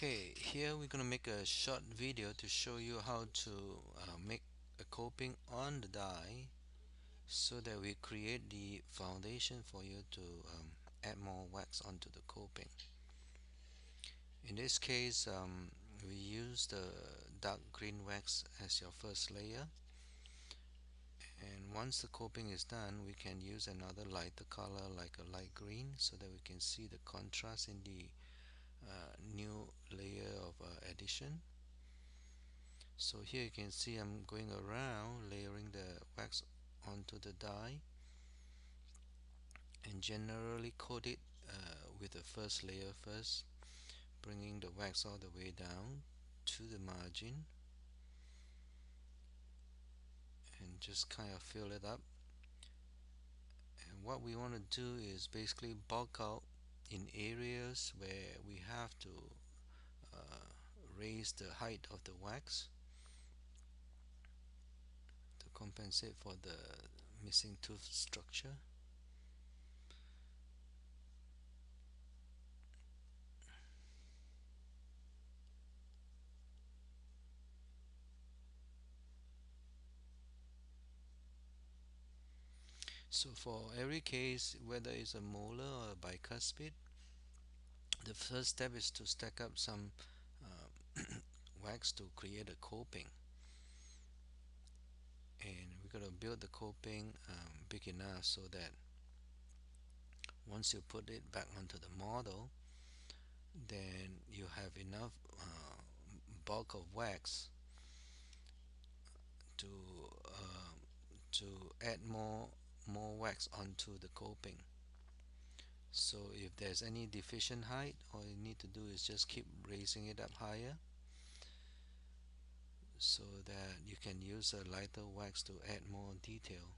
Okay, here we're gonna make a short video to show you how to make a coping on the die so that we create the foundation for you to add more wax onto the coping. In this case, we use the dark green wax as your first layer, and once the coping is done we can use another lighter color like a light green so that we can see the contrast in the new layer of addition. So here you can see I'm going around layering the wax onto the die and generally coat it with the first layer first, bringing the wax all the way down to the margin and just kind of fill it up. And what we want to do is basically bulk out in areas where we have to uh, raise the height of the wax to compensate for the missing tooth structure. So for every case, whether it's a molar or a bicuspid, the first step is to stack up some wax to create a coping, and we gotta build the coping big enough so that once you put it back onto the model, then you have enough bulk of wax to add more wax onto the coping. So if there's any deficient height, all you need to do is just keep raising it up higher so that you can use a lighter wax to add more detail.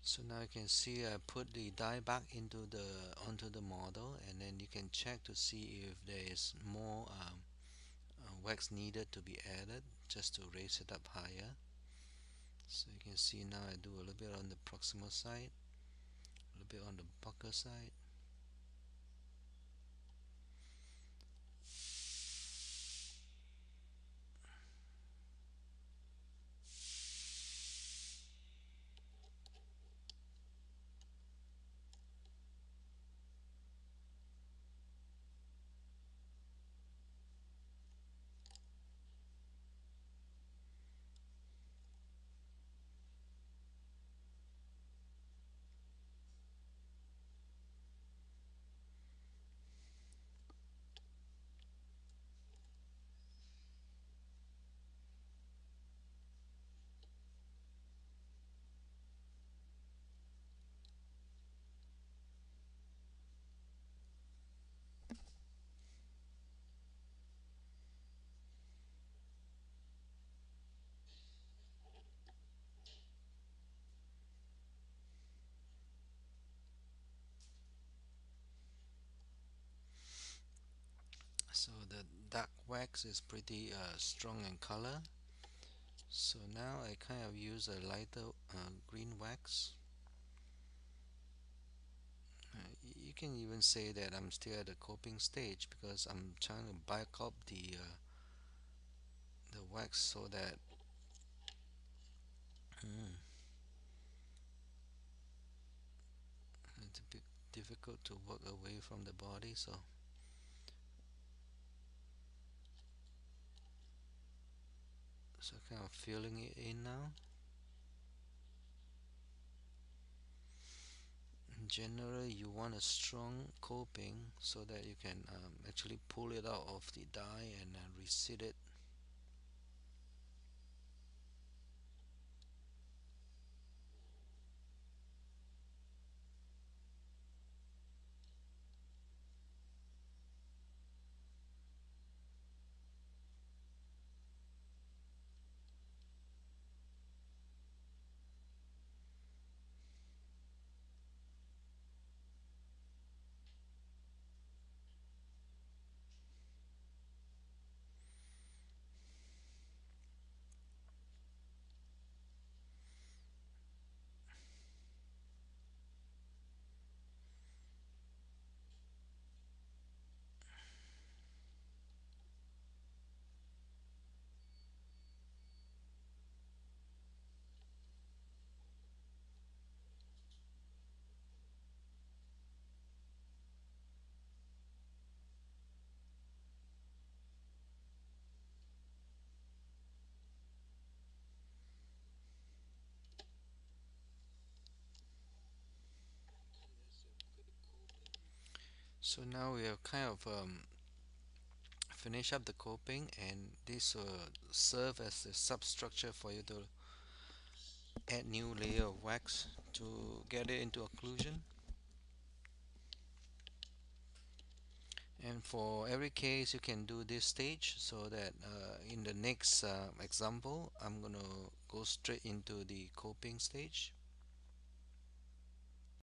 So now you can see I put the die back into the onto the model, and then you can check to see if there is more wax needed to be added just to raise it up higher. So you can see now I do a little bit on the proximal side, a little bit on the buccal side. So the dark wax is pretty strong in color. So now I kind of use a lighter green wax. You can even say that I'm still at the coping stage because I'm trying to bulk up the wax so that it's a bit difficult to work away from the body. So kind of filling it in now. Generally you want a strong coping so that you can actually pull it out of the die and reseat it. So now we have kind of finish up the coping, and this will serve as a substructure for you to add new layer of wax to get it into occlusion. And for every case you can do this stage, so that in the next example I'm gonna go straight into the coping stage.